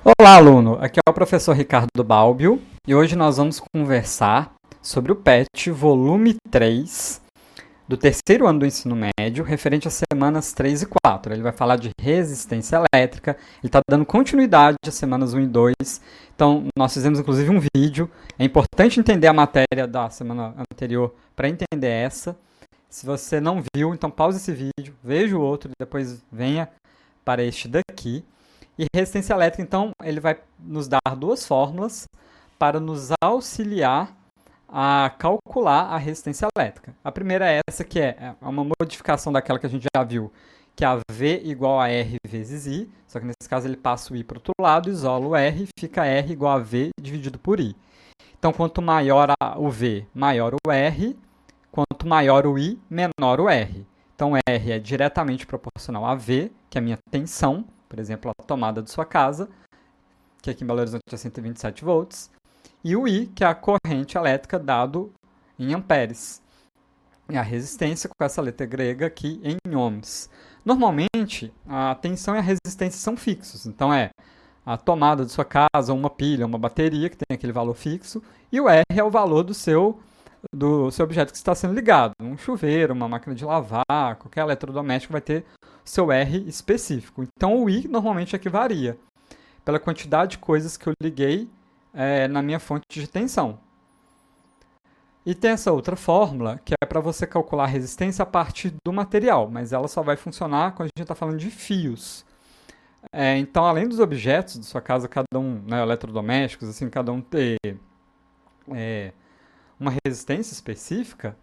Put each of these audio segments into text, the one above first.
Olá, aluno! Aqui é o professor Ricardo Balbio e hoje nós vamos conversar sobre o PET volume 3 do terceiro ano do ensino médio, referente às semanas 3 e 4. Ele vai falar de resistência elétrica, ele está dando continuidade às semanas 1 e 2. Então, nós fizemos inclusive um vídeo. É importante entender a matéria da semana anterior para entender essa. Se você não viu, então pause esse vídeo, veja o outro e depois venha para este daqui. E resistência elétrica, então, ele vai nos dar duas fórmulas para nos auxiliar a calcular a resistência elétrica. A primeira é essa, que é uma modificação daquela que a gente já viu, que é a V igual a R vezes I, só que nesse caso ele passa o I para o outro lado, isola o R, fica R igual a V dividido por I. Então, quanto maior o V, maior o R, quanto maior o I, menor o R. Então, R é diretamente proporcional a V, que é a minha tensão, por exemplo, a tomada de sua casa, que aqui em Belo Horizonte é 127 volts, e o I, que é a corrente elétrica dado em amperes. E a resistência com essa letra grega aqui em ohms. Normalmente, a tensão e a resistência são fixos, então é a tomada de sua casa, uma pilha, uma bateria, que tem aquele valor fixo, e o R é o valor do seu objeto que está sendo ligado. Um chuveiro, uma máquina de lavar, qualquer eletrodoméstico vai ter seu R específico. Então o I normalmente é que varia pela quantidade de coisas que eu liguei na minha fonte de tensão. E tem essa outra fórmula que é para você calcular a resistência a partir do material, mas ela só vai funcionar quando a gente está falando de fios. Então, além dos objetos da sua casa, cada um, né, eletrodomésticos, assim, cada um ter uma resistência específica,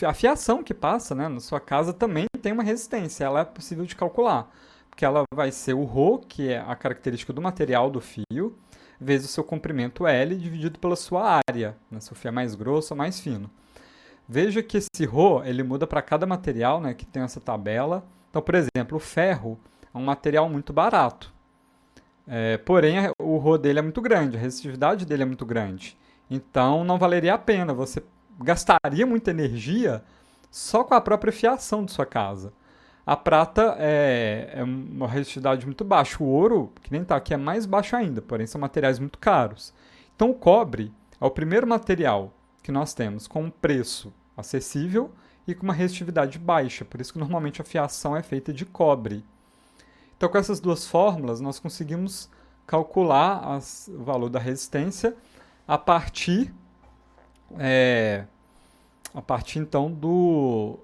a fiação que passa, né, na sua casa também tem uma resistência, ela é possível de calcular, porque ela vai ser o ρ, que é a característica do material do fio, vezes o seu comprimento L dividido pela sua área, né, se o fio é mais grosso ou mais fino. Veja que esse ρ, ele muda para cada material, né, que tem essa tabela. Então, por exemplo, o ferro é um material muito barato, porém o ρ dele é muito grande, a resistividade dele é muito grande. Então, não valeria a pena, você gastaria muita energia só com a própria fiação de sua casa. A prata é uma resistividade muito baixa. O ouro, que nem está aqui, é mais baixo ainda, porém são materiais muito caros. Então, o cobre é o primeiro material que nós temos com um preço acessível e com uma resistividade baixa. Por isso que normalmente a fiação é feita de cobre. Então, com essas duas fórmulas, nós conseguimos calcular o valor da resistência a partir então do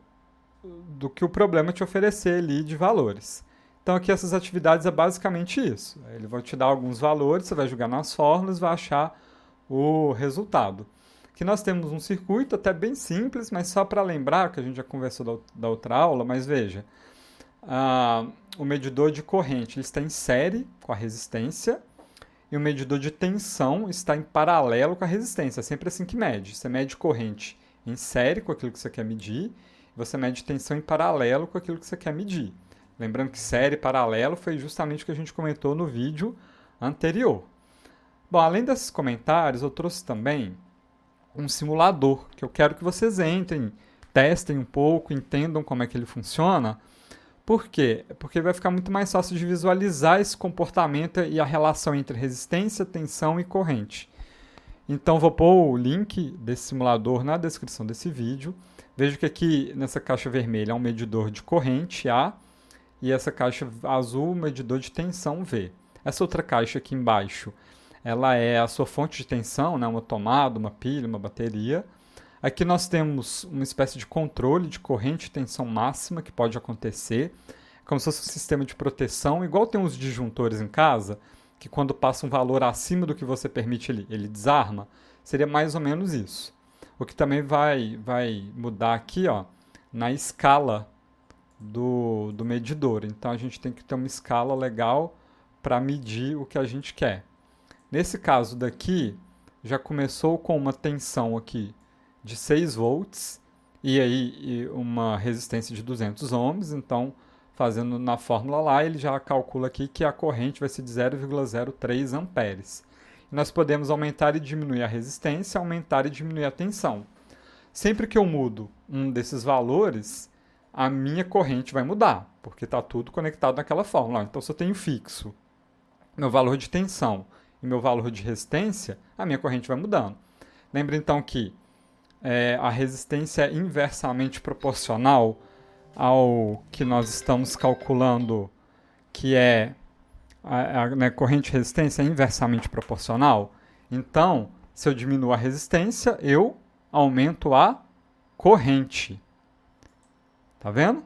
que o problema te oferecer ali de valores. Então aqui essas atividades é basicamente isso. Ele vai te dar alguns valores, você vai jogar nas fórmulas, vai achar o resultado. Aqui nós temos um circuito até bem simples, mas só para lembrar que a gente já conversou da outra aula, mas veja, o medidor de corrente ele está em série com a resistência, e o medidor de tensão está em paralelo com a resistência. É sempre assim que mede. Você mede corrente em série com aquilo que você quer medir, e você mede tensão em paralelo com aquilo que você quer medir. Lembrando que série e paralelo foi justamente o que a gente comentou no vídeo anterior. Bom, além desses comentários, eu trouxe também um simulador, que eu quero que vocês entrem, testem um pouco, entendam como é que ele funciona. Por quê? Porque vai ficar muito mais fácil de visualizar esse comportamento e a relação entre resistência, tensão e corrente. Então, vou pôr o link desse simulador na descrição desse vídeo. Veja que aqui nessa caixa vermelha é um medidor de corrente A e essa caixa azul, medidor de tensão V. Essa outra caixa aqui embaixo, ela é a sua fonte de tensão, né? Uma tomada, uma pilha, uma bateria. Aqui nós temos uma espécie de controle de corrente e tensão máxima que pode acontecer, como se fosse um sistema de proteção, igual tem os disjuntores em casa, que quando passa um valor acima do que você permite ele desarma, seria mais ou menos isso. O que também vai mudar aqui, ó, na escala do medidor. Então a gente tem que ter uma escala legal para medir o que a gente quer. Nesse caso daqui, já começou com uma tensão aqui de 6 volts e aí uma resistência de 200 ohms, então fazendo na fórmula lá, ele já calcula aqui que a corrente vai ser de 0,03 amperes. E nós podemos aumentar e diminuir a resistência, aumentar e diminuir a tensão. Sempre que eu mudo um desses valores, a minha corrente vai mudar, porque está tudo conectado naquela fórmula. Então, se eu tenho fixo meu valor de tensão e meu valor de resistência, a minha corrente vai mudando. Lembra então que a resistência é inversamente proporcional ao que nós estamos calculando, que é a corrente de resistência é inversamente proporcional. Então, se eu diminuo a resistência, eu aumento a corrente. Tá vendo?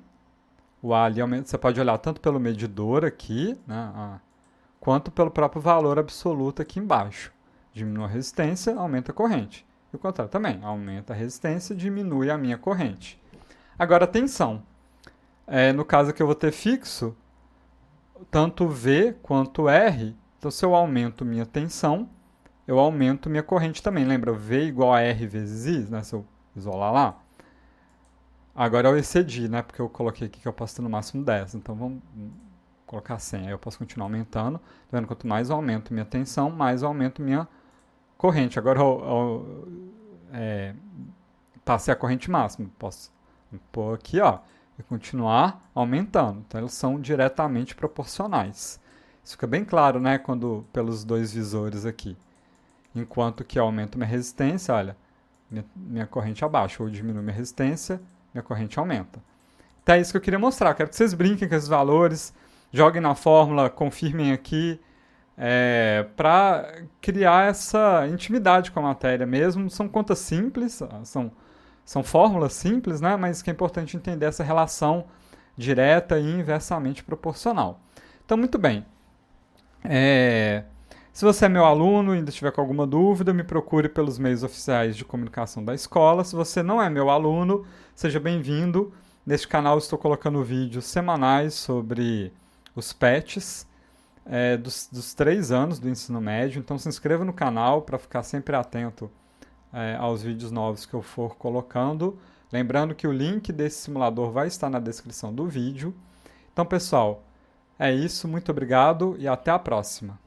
O A ali aumenta. Você pode olhar tanto pelo medidor aqui, né, quanto pelo próprio valor absoluto aqui embaixo. Diminui a resistência, aumenta a corrente. E o contrário também. Aumenta a resistência, diminui a minha corrente. Agora, a tensão. No caso aqui eu vou ter fixo, tanto V quanto R. Então, se eu aumento minha tensão, eu aumento minha corrente também. Lembra? V igual a R vezes I, né? Se eu isolar lá. Agora eu excedi, né? Porque eu coloquei aqui que eu posso ter no máximo 10. Então, vamos colocar 100. Aí eu posso continuar aumentando. Tá vendo? Quanto mais eu aumento minha tensão, mais eu aumento minha corrente. Agora eu passei a corrente máxima. Posso pôr aqui, ó, e continuar aumentando. Então, elas são diretamente proporcionais. Isso fica bem claro, né? Quando pelos dois visores aqui. Enquanto que eu aumento minha resistência, olha, minha corrente abaixa. Ou diminuo minha resistência, minha corrente aumenta. Então é isso que eu queria mostrar. Quero que vocês brinquem com esses valores, joguem na fórmula, confirmem aqui, para criar essa intimidade com a matéria mesmo. São contas simples, são fórmulas simples, né? Mas que é importante entender essa relação direta e inversamente proporcional. Então, muito bem. Se você é meu aluno e ainda estiver com alguma dúvida, me procure pelos meios oficiais de comunicação da escola. Se você não é meu aluno, seja bem-vindo. Neste canal estou colocando vídeos semanais sobre os PETs dos 3 anos do ensino médio. Então se inscreva no canal para ficar sempre atento aos vídeos novos que eu for colocando. Lembrando que o link desse simulador vai estar na descrição do vídeo. Então, pessoal, é isso. Muito obrigado e até a próxima.